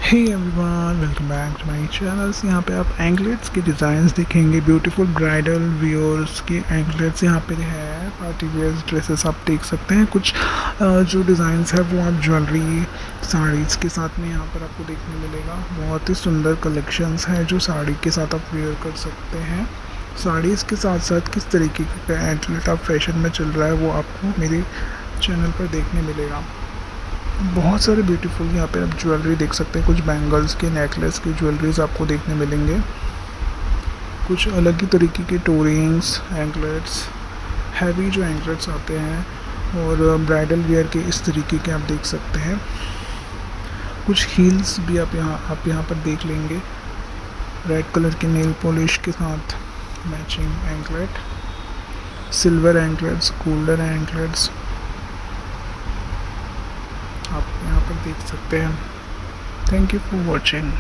Hey everyone, welcome back to my channels. यहाँ पे आप एंकलेट्स के डिज़ाइंस देखेंगे। ब्यूटीफुल ब्राइडल वियर्स के एंकलेट्स यहाँ पे है। पार्टी वेयर ड्रेसेस आप देख सकते हैं। कुछ जो डिज़ाइंस है वो आप ज्वेलरी साड़ीज़ के साथ में यहाँ पर आपको देखने मिलेगा। बहुत ही सुंदर कलेक्शंस हैं जो साड़ी के साथ आप वेयर कर सकते हैं। साड़ीज़ के साथ साथ किस तरीके का एंकलेट आप फैशन में चल रहा है वो आपको मेरे चैनल पर देखने मिलेगा। बहुत सारे ब्यूटीफुल यहाँ पे आप ज्वेलरी देख सकते हैं। कुछ बैंगल्स के नेकलेस की ज्वेलरीज आपको देखने मिलेंगे। कुछ अलग ही तरीके के टोरिंग्स एंकलेट्स, हैवी जो एंकलेट्स आते हैं और ब्राइडल वियर के इस तरीके के आप देख सकते हैं। कुछ हील्स भी आप यहाँ पर देख लेंगे। रेड कलर के नेल पॉलिश के साथ matching anklet, silver anklets, golden anklets आप यहाँ पर देख सकते हैं। Thank you for watching.